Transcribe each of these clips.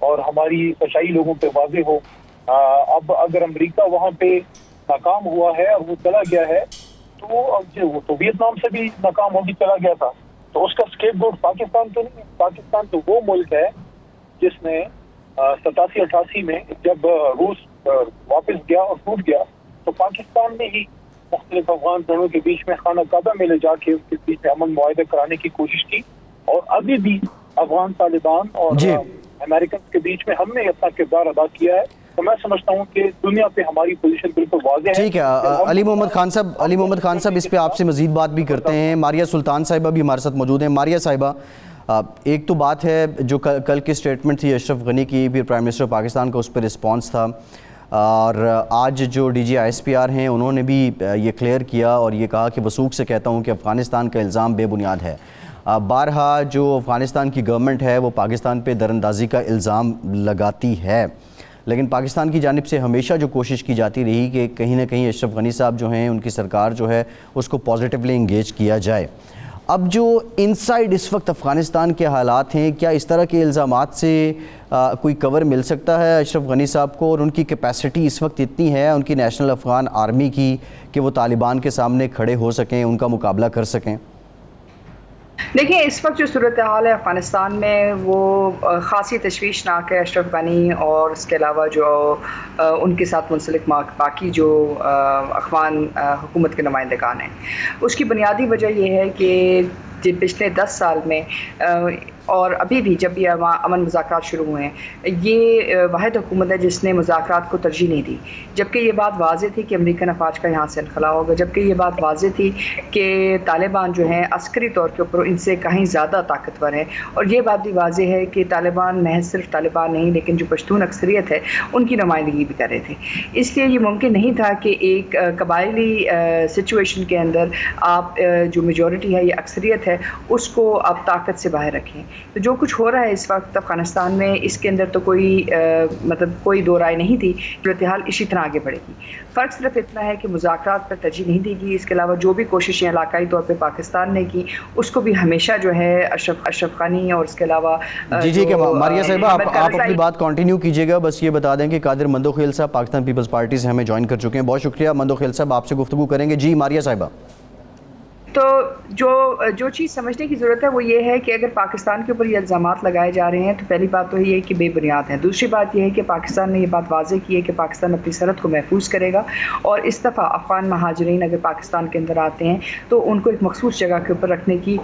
اور ہماری سچائی لوگوں پہ واضح ہو. اب اگر امریکہ وہاں پہ ناکام ہوا ہے اور وہ چلا گیا ہے تو وہ تو ویتنام سے بھی ناکام ہو کے چلا گیا تھا, تو اس کا اسکیپ گوٹ پاکستان تو نہیں. پاکستان تو وہ ملک ہے جس نے 87-88 میں جب روس واپس گیا اور ٹوٹ گیا تو پاکستان نے ہی مختلف افغان دھڑوں کے بیچ میں خانہ کعبہ میں لے جا کے ان کے بیچ میں امن معاہدہ کرانے کی کوشش کی, اور ابھی بھی افغان طالبان اور امریکن کے بیچ میں ہم نے اپنا کردار ادا کیا ہے. تو میں سمجھتا ہوں کہ دنیا پہ ہماری پوزیشن بالکل واضح ہے. ٹھیک ہے علی محمد خان صاحب اس پہ آپ سے مزید بات بھی کرتے ہیں. ماریہ سلطان صاحبہ بھی ہمارے ساتھ موجود ہیں. ماریہ صاحبہ, ایک تو بات ہے جو کل کی سٹیٹمنٹ تھی اشرف غنی کی, پھر پرائم منسٹر پاکستان کا اس پہ رسپانس تھا, اور آج جو D G I S P R ہیں انہوں نے بھی یہ کلیئر کیا اور یہ کہا کہ وثوق سے کہتا ہوں کہ افغانستان کا الزام بے بنیاد ہے. بارہا جو افغانستان کی گورنمنٹ ہے وہ پاکستان پہ دراندازی کا الزام لگاتی ہے, لیکن پاکستان کی جانب سے ہمیشہ جو کوشش کی جاتی رہی کہ کہیں نہ کہیں اشرف غنی صاحب جو ہیں ان کی سرکار جو ہے اس کو پازیٹیولی انگیج کیا جائے. اب جو انسائیڈ اس وقت افغانستان کے حالات ہیں, کیا اس طرح کے الزامات سے کوئی کور مل سکتا ہے اشرف غنی صاحب کو, اور ان کی کیپیسٹی اس وقت اتنی ہے ان کی نیشنل افغان آرمی کی کہ وہ طالبان کے سامنے کھڑے ہو سکیں, ان کا مقابلہ کر سکیں؟ دیکھیں اس وقت جو صورتحال ہے افغانستان میں وہ خاصی تشویشناک ہے. اشرف غنی اور اس کے علاوہ جو ان کے ساتھ منسلک باقی جو افغان حکومت کے نمائندگان ہیں, اس کی بنیادی وجہ یہ ہے کہ پچھلے 10 سال میں اور ابھی بھی جب یہ امن مذاکرات شروع ہوئے ہیں, یہ واحد حکومت ہے جس نے مذاکرات کو ترجیح نہیں دی, جبکہ یہ بات واضح تھی کہ امریکن افواج کا یہاں سے انخلا ہوگا, جبکہ یہ بات واضح تھی کہ طالبان جو ہیں عسکری طور کے اوپر ان سے کہیں زیادہ طاقتور ہیں, اور یہ بات بھی واضح ہے کہ طالبان محض صرف طالبان نہیں لیکن جو پشتون اکثریت ہے ان کی نمائندگی بھی کر رہے تھے. اس لیے یہ ممکن نہیں تھا کہ ایک قبائلی سچویشن کے اندر آپ جو میجورٹی ہے یا اکثریت ہے اس کو آپ طاقت سے باہر رکھیں. تو جو کچھ ہو رہا ہے اس وقت افغانستان میں, اس کے اندر تو کوئی دو رائے نہیں تھی, صورتحال اسی طرح آگے بڑھے گی. فرق صرف اتنا ہے کہ مذاکرات پر ترجیح نہیں دی گئی. اس کے علاوہ جو بھی کوششیں علاقائی طور پہ پاکستان نے کی اس کو بھی ہمیشہ جو ہے اشرف غنی اور اس کے علاوہ جی ٹھیک ہے ماریہ صاحبہ, آپ اپنی بات کنٹینیو کیجیے گا. بس یہ بتا دیں کہ قادر مندوخیل صاحب پاکستان پیپلز پارٹی سے ہمیں جوائن کر چکے ہیں. بہت شکریہ مندوخیل صاحب, آپ سے گفتگو کریں گے. جی ماریہ صاحبہ. تو جو چیز سمجھنے کی ضرورت ہے وہ یہ ہے کہ اگر پاکستان کے اوپر یہ الزامات لگائے جا رہے ہیں تو پہلی بات تو یہ ہے کہ بے بنیاد ہیں. دوسری بات یہ ہے کہ پاکستان نے یہ بات واضح کی ہے کہ پاکستان اپنی سرحد کو محفوظ کرے گا, اور اس دفعہ افغان مہاجرین اگر پاکستان کے اندر آتے ہیں تو ان کو ایک مخصوص جگہ کے اوپر رکھنے کی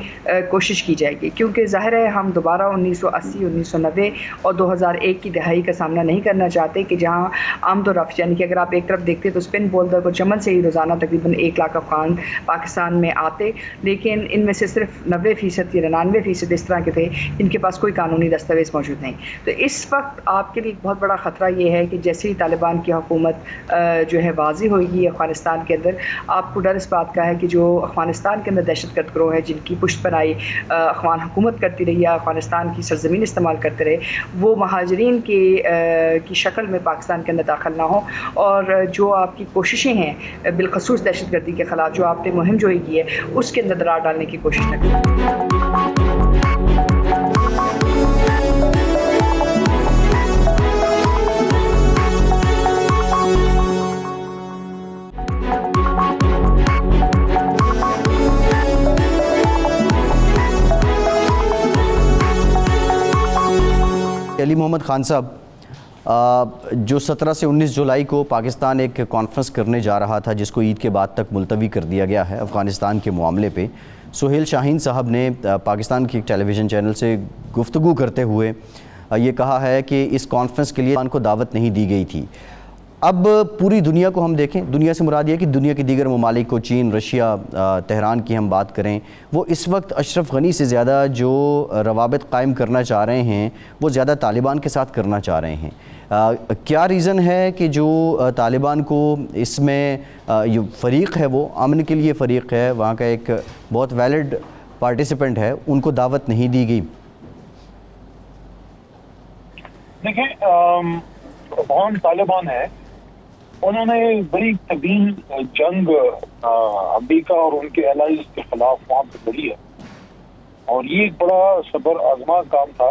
کوشش کی جائے گی, کیونکہ ظاہر ہے ہم دوبارہ 1980, 1990 اور 2001 کی دہائی کا سامنا نہیں کرنا چاہتے کہ جہاں آمد و رفت, یعنی کہ اگر آپ ایک طرف دیکھتے تو اسپن بولدر کو چمن سے ہی روزانہ تقریباً 1 لاکھ افغان پاکستان میں آتے, لیکن ان میں سے صرف 90% یا 99% اس طرح کے تھے جن کے پاس کوئی قانونی دستاویز موجود نہیں. تو اس وقت آپ کے لیے ایک بہت بڑا خطرہ یہ ہے کہ جیسے ہی طالبان کی حکومت جو ہے واضح ہوئے گی افغانستان کے اندر, آپ کو ڈر اس بات کا ہے کہ جو افغانستان کے اندر دہشت گرد گروہ ہے جن کی پشت پر آئی افغان حکومت کرتی رہی یا افغانستان کی سرزمین استعمال کرتے رہے, وہ مہاجرین کی شکل میں پاکستان کے اندر داخل نہ ہو, اور جو آپ کی کوششیں ہیں بالخصوص دہشت گردی کے خلاف جو آپ نے مہم جوئی کی ہے اس کے اندر درار ڈالنے کی کوشش نہ کریں. علی محمد خان صاحب, جو 17 سے 19 جولائی کو پاکستان ایک کانفرنس کرنے جا رہا تھا جس کو عید کے بعد تک ملتوی کر دیا گیا ہے افغانستان کے معاملے پہ, سہیل شاہین صاحب نے پاکستان کی ایک ٹیلی ویژن چینل سے گفتگو کرتے ہوئے یہ کہا ہے کہ اس کانفرنس کے لیے پاکستان کو دعوت نہیں دی گئی تھی. اب پوری دنیا کو ہم دیکھیں, دنیا سے مراد یہ کہ دنیا کے دیگر ممالک کو, چین, رشیا, تہران کی ہم بات کریں, وہ اس وقت اشرف غنی سے زیادہ جو روابط قائم کرنا چاہ رہے ہیں وہ زیادہ طالبان کے ساتھ کرنا چاہ رہے ہیں. کیا ریزن ہے کہ جو طالبان کو اس میں یہ فریق ہے, وہ امن کے لیے فریق ہے, وہاں کا ایک بہت ویلڈ پارٹیسپینٹ ہے, ان کو دعوت نہیں دی گئی؟ دیکھیں افغان طالبان ہے, انہوں نے بڑی طویل جنگ امریکہ اور ان کے الائز کے خلاف وہاں پہ لڑی ہے, اور یہ ایک بڑا صبر آزما کام تھا.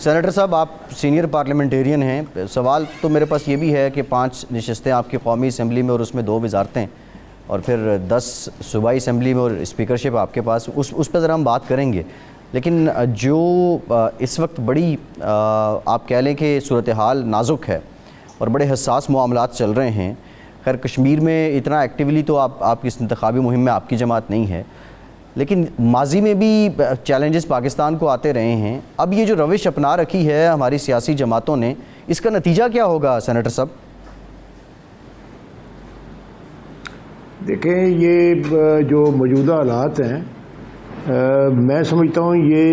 سینیٹر صاحب آپ سینئر پارلیمنٹیرین ہیں، سوال تو میرے پاس یہ بھی ہے کہ 5 نشستیں آپ کی قومی اسمبلی میں اور اس میں 2 وزارتیں اور پھر 10 صوبائی اسمبلی میں اور اسپیکرشپ آپ کے پاس، اس پہ ذرا ہم بات کریں گے، لیکن جو اس وقت بڑی آپ کہہ لیں کہ صورتحال نازک ہے اور بڑے حساس معاملات چل رہے ہیں. خیر کشمیر میں اتنا ایکٹیولی تو آپ کی اس انتخابی مہم میں آپ کی جماعت نہیں ہے، لیکن ماضی میں بھی چیلنجز پاکستان کو آتے رہے ہیں. اب یہ جو روش اپنا رکھی ہے ہماری سیاسی جماعتوں نے، اس کا نتیجہ کیا ہوگا سینیٹر صاحب؟ دیکھیں یہ جو موجودہ حالات ہیں میں سمجھتا ہوں یہ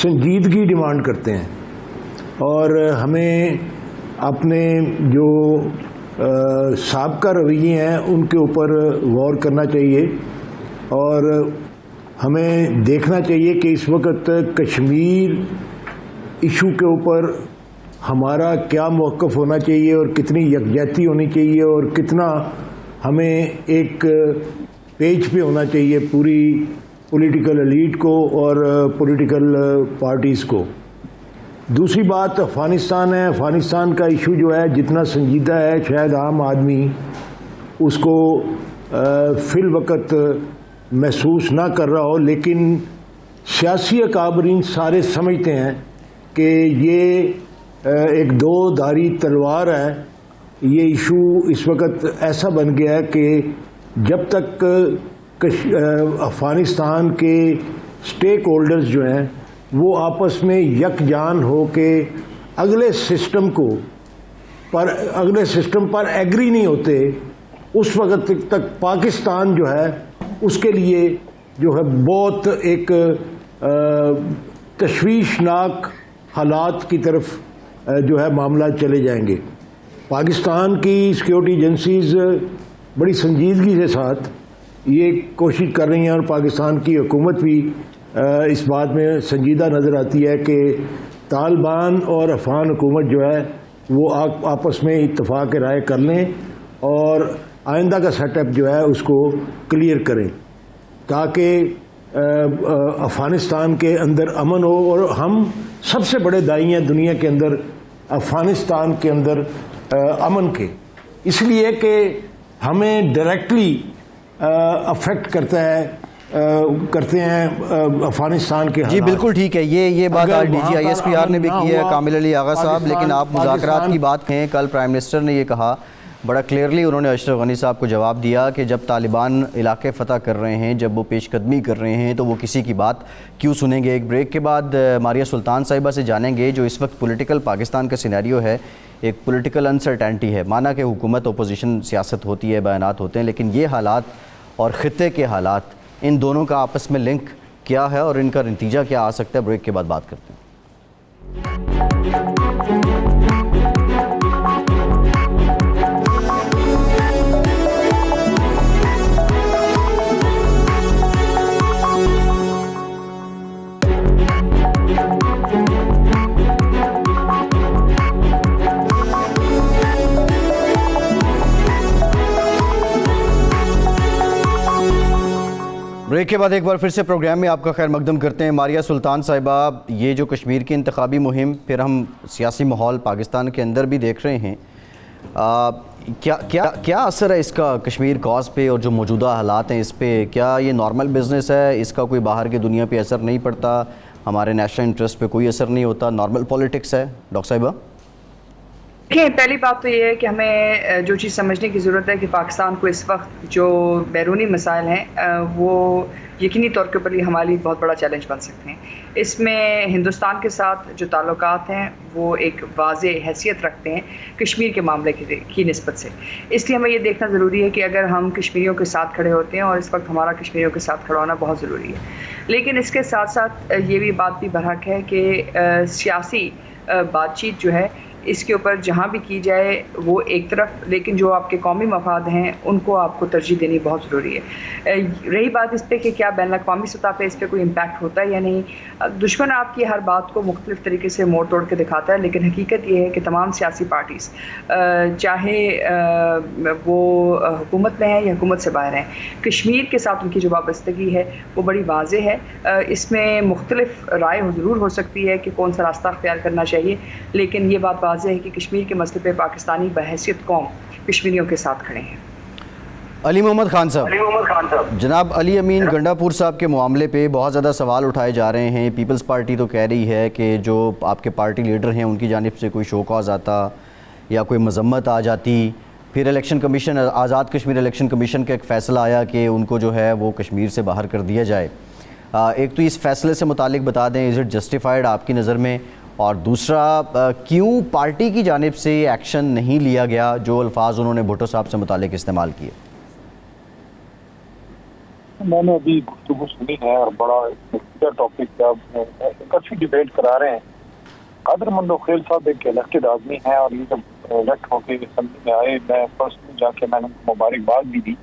سنجیدگی ڈیمانڈ کرتے ہیں اور ہمیں اپنے جو سابقہ رویے ہیں ان کے اوپر غور کرنا چاہیے اور ہمیں دیکھنا چاہیے کہ اس وقت کشمیر ایشو کے اوپر ہمارا کیا موقف ہونا چاہیے اور کتنی یکجہتی ہونی چاہیے اور کتنا ہمیں ایک پیج پہ ہونا چاہیے پوری پولیٹیکل ایلیٹ کو اور پولیٹیکل پارٹیز کو. دوسری بات افغانستان ہے. افغانستان کا ایشو جو ہے جتنا سنجیدہ ہے شاید عام آدمی اس کو فی الوقت محسوس نہ کر رہا ہو، لیکن سیاسی اکابرین سارے سمجھتے ہیں کہ یہ ایک 2 دھاری تلوار ہے. یہ ایشو اس وقت ایسا بن گیا ہے کہ جب تک افغانستان کے سٹیک ہولڈرز جو ہیں وہ آپس میں یکجان ہو کے اگلے سسٹم پر ایگری نہیں ہوتے، اس وقت تک پاکستان جو ہے اس کے لیے جو ہے بہت ایک تشویشناک حالات کی طرف جو ہے معاملات چلے جائیں گے. پاکستان کی سیکیورٹی ایجنسیز بڑی سنجیدگی کے ساتھ یہ کوشش کر رہی ہیں اور پاکستان کی حکومت بھی اس بات میں سنجیدہ نظر آتی ہے کہ طالبان اور افغان حکومت جو ہے وہ آپس میں اتفاق رائے کر لیں اور آئندہ کا سیٹ اپ جو ہے اس کو کلیئر کریں تاکہ افغانستان کے اندر امن ہو. اور ہم سب سے بڑے دائی ہیں دنیا کے اندر افغانستان کے اندر امن کے، اس لیے کہ ہمیں ڈائریکٹلی افیکٹ کرتے ہیں افغانستان کے حالات. جی بالکل ٹھیک ہے، یہ بات آج D G I S P R نے بھی کی ہے کامل علی آغا صاحب، لیکن آپ مذاکرات کی بات کہیں، کل پرائم منسٹر نے یہ کہا بڑا کلیئرلی، انہوں نے اشرف غنی صاحب کو جواب دیا کہ جب طالبان علاقے فتح کر رہے ہیں، جب وہ پیش قدمی کر رہے ہیں تو وہ کسی کی بات کیوں سنیں گے. ایک بریک کے بعد ماریہ سلطان صاحبہ سے جانیں گے جو اس وقت پولیٹیکل پاکستان کا سینیریو ہے، ایک پولیٹیکل انسرٹینٹی ہے، مانا کہ حکومت اپوزیشن سیاست ہوتی ہے، بیانات ہوتے ہیں، لیکن یہ حالات اور خطے کے حالات ان دونوں کا آپس میں لنک کیا ہے اور ان کا نتیجہ کیا آ سکتا ہے، بریک کے بعد بات کرتے ہیں. بریک کے بعد ایک بار پھر سے پروگرام میں آپ کا خیر مقدم کرتے ہیں. ماریہ سلطان صاحبہ، یہ جو کشمیر کی انتخابی مہم، پھر ہم سیاسی ماحول پاکستان کے اندر بھی دیکھ رہے ہیں، کیا اثر ہے اس کا کشمیر کاز پہ اور جو موجودہ حالات ہیں اس پہ؟ کیا یہ نارمل بزنس ہے، اس کا کوئی باہر کی دنیا پہ اثر نہیں پڑتا، ہمارے نیشنل انٹرسٹ پہ کوئی اثر نہیں ہوتا، نارمل پولیٹکس ہے؟ ڈاکٹر صاحبہ دیکھیں، پہلی بات تو یہ ہے کہ ہمیں جو چیز سمجھنے کی ضرورت ہے کہ پاکستان کو اس وقت جو بیرونی مسائل ہیں وہ یقینی طور کے اوپر ہمارے لیے بہت بڑا چیلنج بن سکتے ہیں. اس میں ہندوستان کے ساتھ جو تعلقات ہیں وہ ایک واضح حیثیت رکھتے ہیں کشمیر کے معاملے کی نسبت سے. اس لیے ہمیں یہ دیکھنا ضروری ہے کہ اگر ہم کشمیریوں کے ساتھ کھڑے ہوتے ہیں، اور اس وقت ہمارا کشمیریوں کے ساتھ کھڑا ہونا بہت ضروری ہے، لیکن اس کے ساتھ ساتھ یہ بھی بات بھی برحق ہے کہ سیاسی بات چیت جو ہے اس کے اوپر جہاں بھی کی جائے وہ ایک طرف، لیکن جو آپ کے قومی مفاد ہیں ان کو آپ کو ترجیح دینی بہت ضروری ہے۔ رہی بات اس پہ کہ کیا بین الاقوامی سطح پہ اس پہ کوئی امپیکٹ ہوتا ہے یا نہیں، دشمن آپ کی ہر بات کو مختلف طریقے سے موڑ توڑ کے دکھاتا ہے، لیکن حقیقت یہ ہے کہ تمام سیاسی پارٹیز چاہے وہ حکومت میں ہیں یا حکومت سے باہر ہیں، کشمیر کے ساتھ ان کی جو وابستگی ہے وہ بڑی واضح ہے۔ اس میں مختلف رائے ضرور ہو سکتی ہے کہ کون سا راستہ اختیار کرنا چاہیے، لیکن یہ بات واضح ہے کہ کشمیر کے مسئلے پہ پاکستانی بحیثیت قوم کشمیریوں کے ساتھ کھڑے ہیں۔ علی محمد خان صاحب، جناب علی امین گنڈاپور صاحب کے معاملے پہ بہت زیادہ سوال اٹھائے جا رہے ہیں۔ پیپلز پارٹی تو کہہ رہی ہے کہ جو آپ کے پارٹی لیڈر ہیں ان کی جانب سے کوئی شو کاز آتا یا کوئی مذمت آ جاتی، پھر election commission, Azad Kashmir election commission کا ایک فیصلہ آیا کہ ان کو جو ہے وہ کشمیر سے باہر کر دیا جائے۔ ایک تو اس فیصلے سے متعلق بتا دیں، از اٹ جسٹیفائڈ آپ کی نظر میں؟ اور دوسرا، کیوں پارٹی کی جانب سے ایکشن نہیں لیا گیا جو الفاظ انہوں نے بھٹو صاحب سے متعلق استعمال کیے؟ میں نے ابھی گفتگو سنی ہے اور بڑا ٹاپک پہ ایک اچھی ڈبیٹ کرا رہے ہیں۔ قادر منڈوخیل صاحب ایک الیکٹڈ آدمی ہیں اور یہ جب الیکٹ ہو کے اسمبلی میں آئے، میں پرسنلی جا کے میں نے مبارکباد بھی دی۔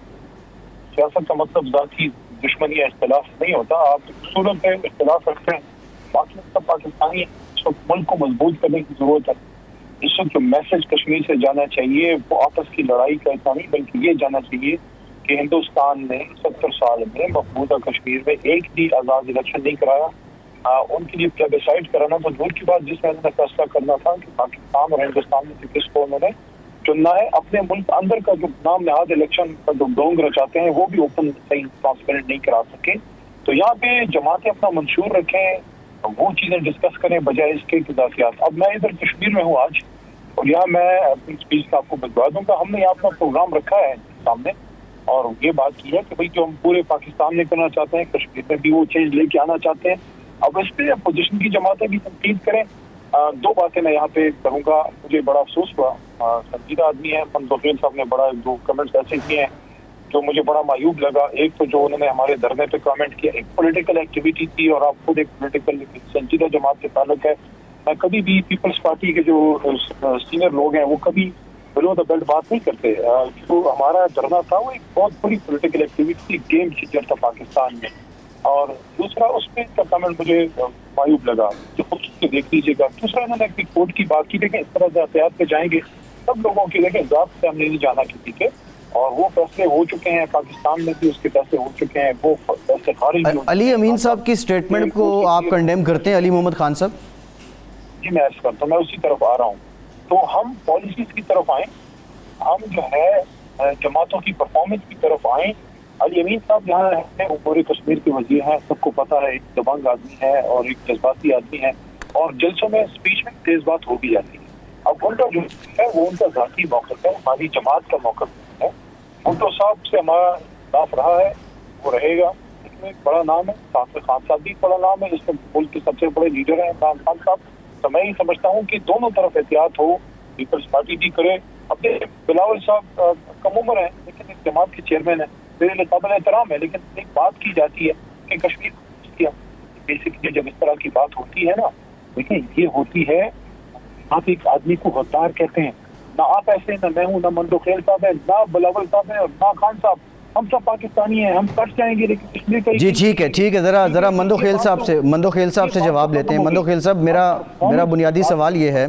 سیاست کا مطلب ذاتی دشمنی یا اختلاف نہیں ہوتا، آپ اصولوں پہ اختلاف رکھتے ہیں۔ باقی سب پاکستانی اس وقت ملک کو مضبوط کرنے کی ضرورت ہے۔ اس وقت جو میسج کشمیر سے جانا چاہیے وہ آپس کی لڑائی کا اتنا نہیں، بلکہ یہ جانا چاہیے کہ ہندوستان نے 70 سال میں مقبوضہ کشمیر میں ایک بھی آزاد الیکشن نہیں کرایا۔ ان کے لیے پلیبیسائٹ کرانا تو دور کی بات، جس میں انہوں نے فیصلہ کرنا تھا کہ پاکستان اور ہندوستان میں سے کس کو انہوں نے چننا ہے۔ اپنے ملک اندر کا جو نام نہاد الیکشن کا جو ڈونگ رچاتے ہیں وہ بھی اوپن صحیح ٹرانسپیرنٹ نہیں کرا سکے۔ تو یہاں پہ جماعتیں اپنا منشور رکھیں، وہ چیزیں ڈسکس کریں بجائے اس کے اضافیات۔ اب میں ادھر کشمیر میں ہوں آج، اور یہاں میں اپنی اسپیچ کا آپ کو بتوا دوں گا، ہم نے یہاں اپنا پروگرام رکھا ہے سامنے اور یہ بات کی ہے کہ بھائی جو ہم پورے پاکستان میں کرنا چاہتے ہیں، کشمیر میں بھی وہ چینج لے کے آنا چاہتے ہیں۔ اب اس پہ اپوزیشن کی جماعتیں بھی تنقید کریں۔ دو باتیں میں یہاں پہ کروں گا۔ مجھے بڑا افسوس ہوا، سنجیدہ آدمی ہے منڈوخیل صاحب نے بڑا دو کمنٹس ایسے کیے ہیں جو مجھے بڑا معیوب لگا۔ ایک تو جو انہوں نے ہمارے دھرنے پہ کامنٹ کیا، ایک پولیٹیکل ایکٹیویٹی تھی اور آپ خود ایک پولیٹیکل سنجیدہ جماعت سے تعلق ہے۔ میں کبھی بھی پیپلز پارٹی کے جو سینئر لوگ ہیں وہ کبھی بلو دا بیلٹ بات نہیں کرتے۔ جو ہمارا دھرنا تھا وہ ایک بہت بڑی پولیٹیکل ایکٹیویٹی تھی، گیم چینجر تھا پاکستان میں۔ اور دوسرا اس پہ کا کمنٹ مجھے معیوب لگا، جو خود سے دیکھ لیجیے گا۔ دوسرا انہوں نے ایک کوڈ کی بات کی، دیکھیں اس طرح سے احتیاط پہ جائیں گے سب لوگوں کی، دیکھیں ذات سے ہم نے نہیں جانا کسی کے، اور وہ فیصلے ہو چکے ہیں پاکستان میں بھی، اس کے فیصلے ہو چکے ہیں، وہ فیصلے خارج بھی۔ علی امین صاحب کی اسٹیٹمنٹ کو آپ کنڈیم کرتے ہیں علی محمد خان صاحب؟ جی میں عرض کرتا ہوں، میں اسی طرف آ رہا ہوں۔ تو ہم پالیسیز کی طرف آئیں، ہم جو ہے جماعتوں کی پرفارمنس کی طرف آئیں۔ علی امین صاحب جہاں ہیں وہ پورے کشمیر کے وزیر ہیں، سب کو پتہ ہے، ایک دبنگ آدمی ہے اور ایک جذباتی آدمی ہے، اور جلسوں میں اسپیچ میں تیز بات ہو بھی جاتی ہے۔ اب ان کا جو ہے وہ ان کا ذاتی موقف ہے، ہماری جماعت کا موقف ہے۔ بھٹو صاحب سے ہمارا اختلاف رہا ہے، وہ رہے گا، اس میں ایک بڑا نام ہے، خان صاحب بھی بڑا نام ہے، اس میں ملک کے سب سے بڑے لیڈر ہیں عمران خان صاحب۔ تو میں یہ سمجھتا ہوں کہ دونوں طرف احتیاط ہو، پیپلز پارٹی بھی کرے۔ اپنے بلاول صاحب کم عمر ہیں لیکن ایک جماعت کے چیئرمین ہیں، میرے قابل احترام ہے، لیکن ایک بات کی جاتی ہے کہ کشمیر کیا بیسکلی جب اس طرح کی بات ہوتی ہے نا، دیکھیں یہ ہوتی ہے، آپ ایک آدمی کو غدار کہتے ہیں، نہ آپ ایسے، نہ میں ہوں، نہ منڈوخیل صاحب ہے، نہ بلاول صاحب ہے، اور نہ خان صاحب، ہم سب پاکستانی ہیں، ہم کٹ جائیں گے لیکن کشمیر کا جی ٹھیک ہے، ذرا منڈوخیل صاحب سے جواب لیتے ہیں۔ منڈوخیل صاحب، میرا بنیادی سوال یہ ہے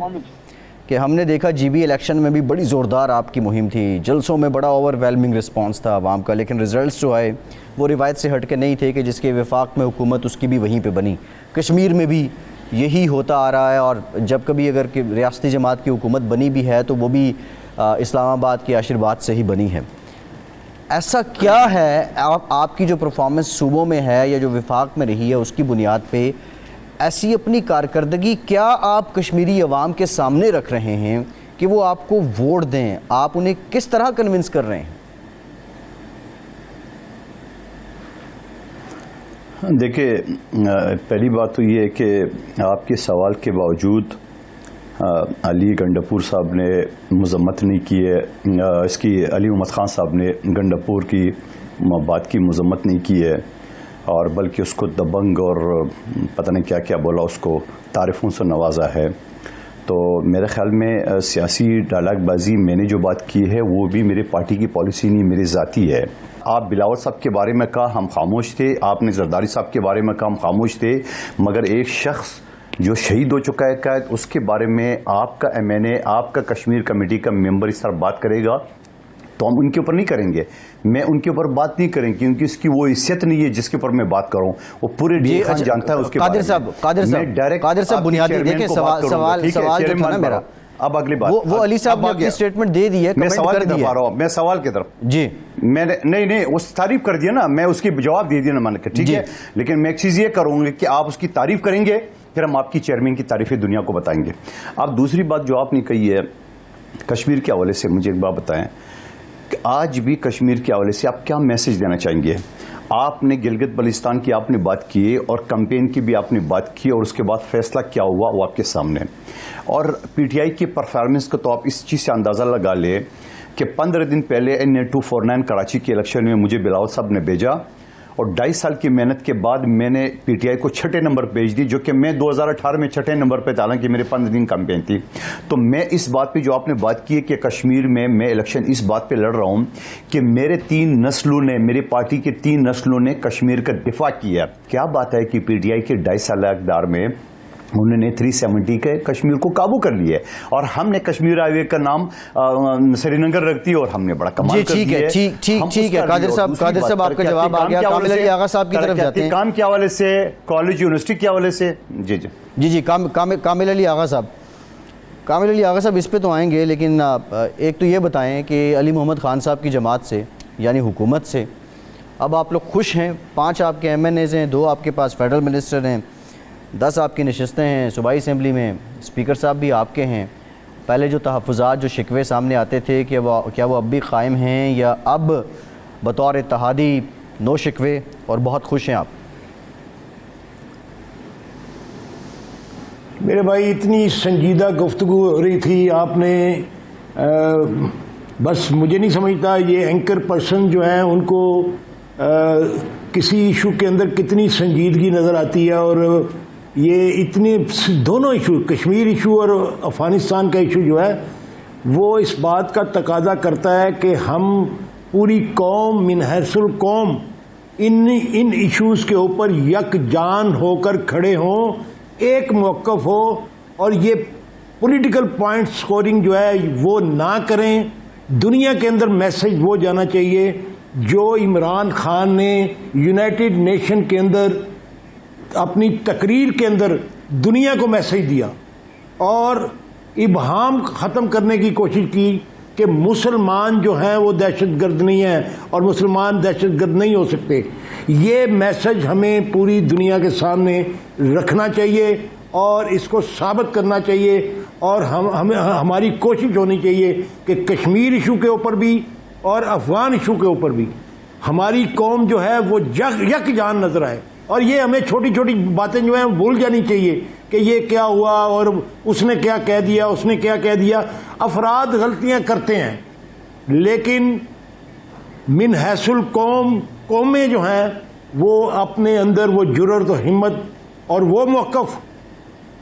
کہ ہم نے دیکھا جی بی الیکشن میں بھی بڑی زوردار آپ کی مہم تھی، جلسوں میں بڑا اوور ویلمنگ رسپانس تھا عوام کا، لیکن ریزلٹس جو آئے وہ روایت سے ہٹ کے نہیں تھے کہ جس کے وفاق میں حکومت اس کی بھی وہیں پہ بنی۔ کشمیر میں بھی یہی ہوتا آ رہا ہے، اور جب کبھی اگر کہ ریاستی جماعت کی حکومت بنی بھی ہے تو وہ بھی اسلام آباد کے آشرواد سے ہی بنی ہے۔ ایسا کیا ہے آپ کی جو پرفارمنس صوبوں میں ہے یا جو وفاق میں رہی ہے اس کی بنیاد پہ ایسی اپنی کارکردگی کیا آپ کشمیری عوام کے سامنے رکھ رہے ہیں کہ وہ آپ کو ووٹ دیں؟ آپ انہیں کس طرح کنونس کر رہے ہیں؟ دیکھیں، پہلی بات تو یہ ہے کہ آپ کے سوال کے باوجود علی گنڈاپور صاحب نے مذمت نہیں کی ہے، اس کی علی محمد خان صاحب نے گنڈاپور کی بات کی مذمت نہیں کی ہے، اور بلکہ اس کو دبنگ اور پتہ نہیں کیا کیا بولا، اس کو تعریفوں سے نوازا ہے۔ تو میرے خیال میں سیاسی ڈائلاگ بازی میں نے جو بات کی ہے وہ بھی میرے پارٹی کی پالیسی نہیں، میری ذاتی ہے. آپ بلاول صاحب کے بارے میں کہا ہم خاموش تھے، آپ نے زرداری صاحب کے بارے میں کہا ہم خاموش تھے، مگر ایک شخص جو شہید ہو چکا ہے قائد، اس کے بارے میں آپ کا ایم این اے، آپ کا کشمیر کمیٹی کا ممبر اس طرح بات کرے گا تو ہم ان کے اوپر نہیں کریں گے. میں ان کے اوپر بات نہیں کریں کیونکہ اس کی وہ حیثیت نہیں ہے جس کے اوپر میں بات کروں. وہ پورے ڈی خان جانتا ہے اس کے بارے میں. قادر صاحب بنیادی دیکھیں سوال جو تھا نا میرا، اب اگلی بات وہ علی صاحب نے اپنی سٹیٹمنٹ دے دی ہے، میں کمنٹ سوال کر کی طرف دیا. آ رہا ہوں، میں سوال کی طرف جی میں نے نہیں اس تعریف کر دیا نا، میں اس کی جواب دے دیا نا مان کے، ٹھیک ہے. لیکن میں ایک چیز یہ کروں گی کہ آپ اس کی تعریف کریں گے پھر ہم آپ کی چیئرمین کی تعریفیں دنیا کو بتائیں گے. اب دوسری بات جو آپ نے کہی ہے کشمیر کے حوالے سے، مجھے ایک بات بتائیں کہ آج بھی کشمیر کے حوالے سے آپ کیا میسج دینا چاہیں گے؟ آپ نے گلگت بلتستان کی آپ نے بات کی اور کمپین کی بھی آپ نے بات کی، اور اس کے بعد فیصلہ کیا ہوا وہ آپ کے سامنے. اور پی ٹی آئی کی پرفارمنس کا تو آپ اس چیز سے اندازہ لگا لیں کہ 15 دن پہلے NA-249 کراچی کے الیکشن میں مجھے بلاول صاحب نے بھیجا، اور 2.5 سال کی محنت کے بعد میں نے پی ٹی آئی کو 6 نمبر بھیج دی، جو کہ میں 2018 میں 6 نمبر پہ تھا، حالانکہ میرے 15 دن کمپین تھی. تو میں اس بات پہ جو آپ نے بات کی ہے کہ کشمیر میں الیکشن اس بات پہ لڑ رہا ہوں کہ میرے 3 نسلوں نے، میری پارٹی کے 3 نسلوں نے کشمیر کا دفاع کیا. کیا بات ہے کہ پی ٹی آئی کے 2.5 سال اقدار میں انہوں نے 370 کے کشمیر کو قابو کر لیا ہے، اور ہم نے کشمیر ہائی وے کا نام سری نگر رکھ دی اور ہم نے بڑا کمال کر دیا ہے. ٹھیک ہے قادر صاحب آپ کا جواب آ گیا. کامل علی آغا صاحب کی طرف جاتے ہیں. کام کے حوالے سے، کالج یونیورسٹی کے حوالے سے. جی کامل علی آغا صاحب اس پہ تو آئیں گے، لیکن ایک تو یہ بتائیں کہ علی محمد خان صاحب کی جماعت سے یعنی حکومت سے اب آپ لوگ خوش ہیں؟ 5 آپ کے ایم این ایز ہیں، 2 آپ کے پاس فیڈرل منسٹر ہیں، 10 آپ کی نشستیں ہیں صوبائی اسمبلی میں، اسپیکر صاحب بھی آپ کے ہیں. پہلے جو تحفظات، جو شکوے سامنے آتے تھے کہ کیا وہ اب بھی قائم ہیں، یا اب بطور اتحادی نو شکوے اور بہت خوش ہیں آپ؟ میرے بھائی اتنی سنجیدہ گفتگو ہو رہی تھی، آپ نے بس مجھے نہیں سمجھتا یہ اینکر پرسن جو ہیں ان کو کسی ایشو کے اندر کتنی سنجیدگی نظر آتی ہے. اور یہ اتنے دونوں ایشو، کشمیر ایشو اور افغانستان کا ایشو جو ہے وہ اس بات کا تقاضا کرتا ہے کہ ہم پوری قوم من حیث القوم ان ایشوز کے اوپر یکجان ہو کر کھڑے ہوں، ایک موقف ہو، اور یہ پولیٹیکل پوائنٹ سکورنگ جو ہے وہ نہ کریں. دنیا کے اندر میسج وہ جانا چاہیے جو عمران خان نے یونائٹڈ نیشن کے اندر اپنی تقریر کے اندر دنیا کو میسج دیا، اور ابہام ختم کرنے کی کوشش کی کہ مسلمان جو ہیں وہ دہشت گرد نہیں ہیں اور مسلمان دہشت گرد نہیں ہو سکتے. یہ میسج ہمیں پوری دنیا کے سامنے رکھنا چاہیے اور اس کو ثابت کرنا چاہیے، اور ہماری کوشش ہونی چاہیے کہ کشمیر ایشو کے اوپر بھی اور افغان ایشو کے اوپر بھی ہماری قوم جو ہے وہ یک جان نظر آئے. اور یہ ہمیں چھوٹی چھوٹی باتیں جو ہیں بھول جانی چاہیے کہ یہ کیا ہوا اور اس نے کیا کہہ دیا، اس نے کیا کہہ دیا. افراد غلطیاں کرتے ہیں، لیکن من حیث القوم، قومیں جو ہیں وہ اپنے اندر وہ جرأت و ہمت اور وہ موقف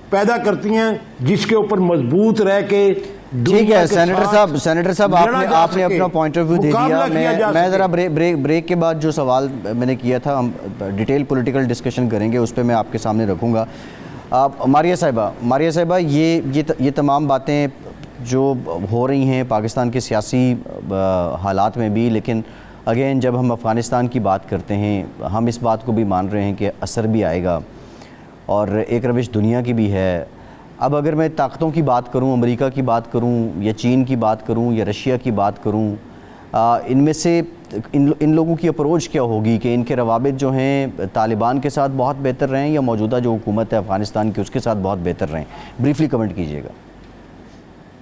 پیدا کرتی ہیں جس کے اوپر مضبوط رہ کے. ٹھیک ہے سینیٹر صاحب آپ نے اپنا پوائنٹ آف ویو دے دیا. میں ذرا بریک کے بعد جو سوال میں نے کیا تھا ہم ڈیٹیل پولیٹیکل ڈسکشن کریں گے، اس پہ میں آپ کے سامنے رکھوں گا. ماریہ صاحبہ یہ تمام باتیں جو ہو رہی ہیں پاکستان کے سیاسی حالات میں بھی، لیکن اگین جب ہم افغانستان کی بات کرتے ہیں ہم اس بات کو بھی مان رہے ہیں کہ اثر بھی آئے گا، اور ایک روش دنیا کی بھی ہے. اب اگر میں طاقتوں کی بات کروں، امریکہ کی بات کروں یا چین کی بات کروں یا رشیا کی بات کروں، ان میں سے ان لوگوں کی اپروچ کیا ہوگی کہ ان کے روابط جو ہیں طالبان کے ساتھ بہت بہتر رہیں یا موجودہ جو حکومت ہے افغانستان کی اس کے ساتھ بہت بہتر رہیں؟ بریفلی کمنٹ کیجیے گا.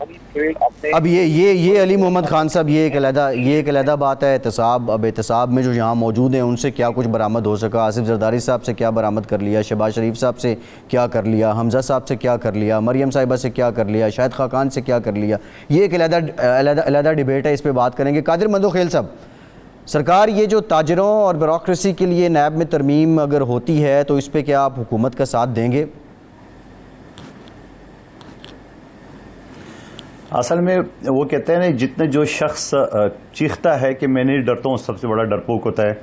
مزید ڈیٹیل اپنے اب یہ علی محمد خان صاحب یہ ایک علیحدہ بات ہے. احتساب، اب احتساب میں جو یہاں موجود ہیں ان سے کیا کچھ برآمد ہو سکا، آصف زرداری صاحب سے کیا برآمد کر لیا، شہباز شریف صاحب سے کیا کر لیا، حمزہ صاحب سے کیا کر لیا، مریم صاحبہ سے کیا کر لیا، شاہد خاقان سے کیا کر لیا، یہ ایک علیحدہ ڈیبیٹ ہے، اس پہ بات کریں گے. قادر مندوخیل صاحب، سرکار یہ جو تاجروں اور بیوروکریسی کے لیے نیب میں ترمیم اگر ہوتی ہے تو اس پہ کیا آپ حکومت کا ساتھ دیں گے؟ اصل میں وہ کہتے ہیں نا، جتنے جو شخص چیختا ہے کہ میں نہیں ڈرتا ہوں سب سے بڑا ڈرپوک ہوتا ہے.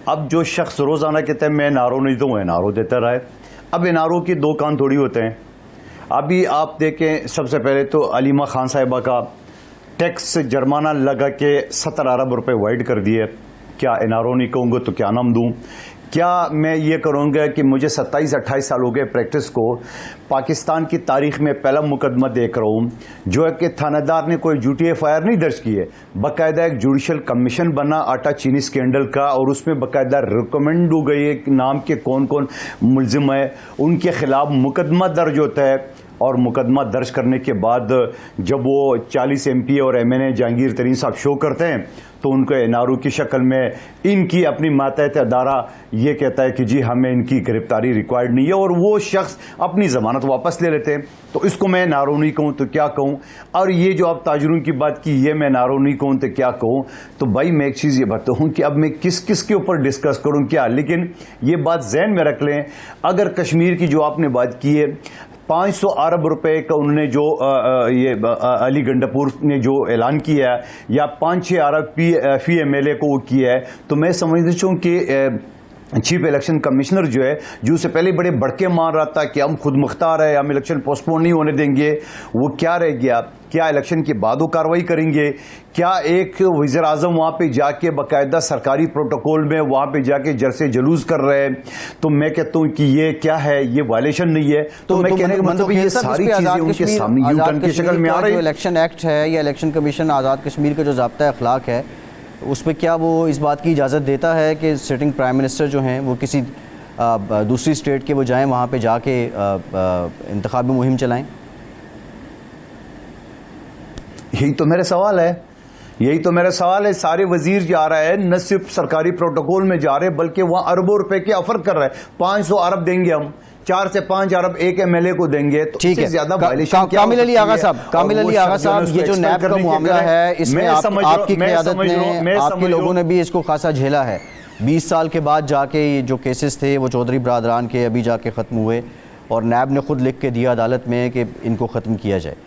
اب جو شخص روزانہ کہتا ہے میں نارو نہیں دوں، نارو دیتا رہا ہے. اب نارو کے دو کان تھوڑی ہوتے ہیں. ابھی آپ دیکھیں، سب سے پہلے تو علیمہ خان صاحبہ کا ٹیکس جرمانہ لگا کے 70 ارب روپے وائڈ کر دیے. کیا انارو نہیں کہوں گا تو کیا نام دوں؟ کیا میں یہ کروں گا کہ مجھے 27-28 سال ہو گئے پریکٹس کو، پاکستان کی تاریخ میں پہلا مقدمہ دیکھ رہا ہوں جو ہے کہ تھانہ دار نے کوئی جھوٹی ایف آئی آر نہیں درج کی ہے، باقاعدہ ایک جوڈیشل کمیشن بنا آٹا چینی سکینڈل کا، اور اس میں باقاعدہ ریکمینڈ ہو گئی نام کے کون کون ملزم ہے، ان کے خلاف مقدمہ درج ہوتا ہے. اور مقدمہ درج کرنے کے بعد جب وہ 40 ایم پی اور ایم این اے جہانگیر ترین صاحب شو کرتے ہیں تو ان کو انارو کی شکل میں ان کی اپنی ماتحت ادارہ یہ کہتا ہے کہ جی ہمیں ان کی گرفتاری ریکوائرڈ نہیں ہے، اور وہ شخص اپنی ضمانت واپس لے لیتے ہیں. تو اس کو میں نارو نہیں کہوں تو کیا کہوں؟ اور یہ جو آپ تاجروں کی بات کی، یہ میں نارو نہیں کہوں تو کیا کہوں؟ تو بھائی میں ایک چیز یہ بتاؤں کہ اب میں کس کس کے اوپر ڈسکس کروں کیا، لیکن یہ بات ذہن میں رکھ لیں، اگر کشمیر کی جو آپ نے بات کی ہے 500 ارب روپے کا انہوں نے جو یہ علی گنڈپور نے جو اعلان کیا ہے، یا 5-6 ارب فی ایم ایل اے کو وہ کیا ہے، تو میں سمجھتا ہوں کہ چیف الیکشن کمشنر جو ہے، جو اس سے پہلے بڑے بڑکے مار رہا تھا کہ ہم خود مختار ہے، ہم الیکشن پوسٹ پون نہیں ہونے دیں گے، وہ کیا رہ گیا؟ کیا الیکشن کے بعد وہ کارروائی کریں گے؟ کیا ایک وزیر اعظم وہاں پہ جا کے باقاعدہ سرکاری پروٹوکول میں وہاں پہ جا کے جلسے جلوس کر رہے ہیں؟ تو میں کہتا ہوں کہ یہ کیا ہے، یہ وائلیشن نہیں ہے. تو میں کہنے کا مطلب یہ ساری چیزیں ان کے سامنے یو ٹرن کی شکل میں آ رہی ہیں. جو الیکشن ایکٹ ہے یا الیکشن کمیشن آزاد کشمیر کا جو ضابطہ اخلاق ہے، اس پہ کیا وہ اس بات کی اجازت دیتا ہے کہ سٹنگ پرائم منسٹر جو ہیں وہ کسی دوسری اسٹیٹ کے وہ جائیں وہاں پہ جا کے انتخابی مہم چلائیں؟ یہی تو میرا سوال ہے. سارے وزیر جا رہا ہے، نہ صرف سرکاری پروٹوکول میں جا رہے بلکہ وہاں اربوں روپے کے آفر کر رہا ہے. 500 ارب دیں گے ہم، 4 سے 5 ارب ایک ایم ایل اے کو دیں گے. تو ٹھیک ہے. زیادہ وائلیشن کیا؟ کامل علی آغا صاحب، یہ جو نیب کا معاملہ ہے اس میں آپ کی قیادت میں آپ کے لوگوں نے بھی اس کو خاصا جھیلا ہے. 20 سال کے بعد جا کے یہ جو کیسز تھے وہ چودھری برادران کے ابھی جا کے ختم ہوئے، اور نیب نے خود لکھ کے دیا عدالت میں کہ ان کو ختم کیا جائے.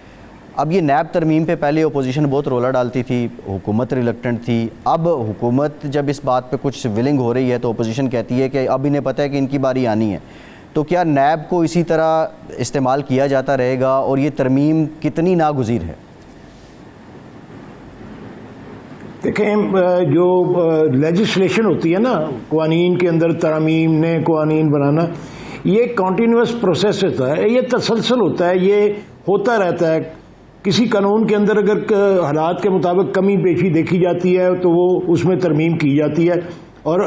اب یہ نیب ترمیم پہ پہلے اپوزیشن بہت رولا ڈالتی تھی، حکومت ریلکٹنٹ تھی. اب حکومت جب اس بات پہ کچھ ولنگ ہو رہی ہے تو اپوزیشن کہتی ہے کہ اب انہیں پتہ ہے کہ ان کی باری آنی ہے. تو کیا نیب کو اسی طرح استعمال کیا جاتا رہے گا، اور یہ ترمیم کتنی ناگزیر ہے؟ دیکھیں، جو لیجسلیشن ہوتی ہے نا، قوانین کے اندر ترامیم، نئے قوانین بنانا، یہ کنٹینیوس پروسیس ہوتا ہے، یہ تسلسل ہوتا ہے، یہ ہوتا رہتا ہے. کسی قانون کے اندر اگر حالات کے مطابق کمی بیشی دیکھی جاتی ہے تو وہ اس میں ترمیم کی جاتی ہے. اور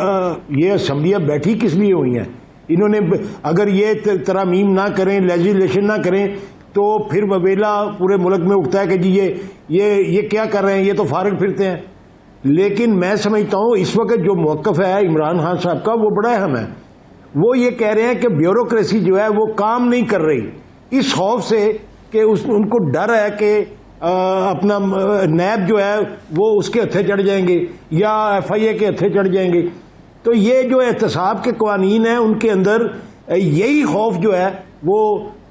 یہ اسمبلیاں بیٹھی کس لیے ہوئی ہیں؟ انہوں نے اگر یہ ترامیم نہ کریں، لیجسلیشن نہ کریں، تو پھر وبیلا پورے ملک میں اٹھتا ہے کہ جی یہ کیا کر رہے ہیں، یہ تو فارغ پھرتے ہیں. لیکن میں سمجھتا ہوں اس وقت جو موقف ہے عمران خان صاحب کا وہ بڑا اہم ہے. وہ یہ کہہ رہے ہیں کہ بیوروکریسی جو ہے وہ کام نہیں کر رہی، اس خوف سے کہ ان کو ڈر ہے کہ اپنا نیب جو ہے وہ اس کے ہتھے چڑھ جائیں گے یا ایف آئی اے کے ہتھے چڑھ جائیں گے. تو یہ جو احتساب کے قوانین ہیں ان کے اندر یہی خوف جو ہے وہ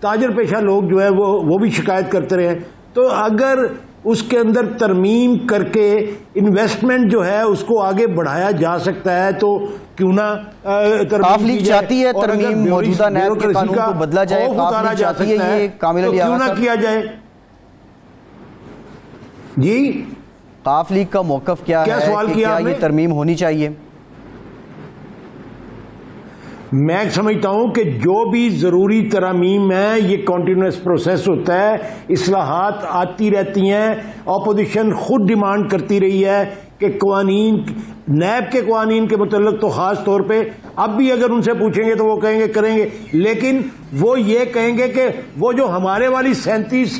تاجر پیشہ لوگ جو ہے وہ بھی شکایت کرتے رہے ہیں. تو اگر اس کے اندر ترمیم کر کے انویسٹمنٹ جو ہے اس کو آگے بڑھایا جا سکتا ہے تو کیوں نہ قاف لیگ چاہتی ہے ترمیم موجودہ نیب کے قانون کو بدلا جائے، قاف لیگ چاہتی ہے یہ کامل علی آغا صاحب، کیوں نہ کیا جائے؟ جی قاف لیگ کا موقف کیا ہے کہ کیا یہ ترمیم ہونی چاہیے؟ میں سمجھتا ہوں کہ جو بھی ضروری ترامیم ہے یہ کنٹینیوس پروسیس ہوتا ہے، اصلاحات آتی رہتی ہیں. اپوزیشن خود ڈیمانڈ کرتی رہی ہے کہ قوانین، نیب کے قوانین کے متعلق تو خاص طور پہ اب بھی اگر ان سے پوچھیں گے تو وہ کہیں گے کریں گے، لیکن وہ یہ کہیں گے کہ وہ جو ہمارے والی 37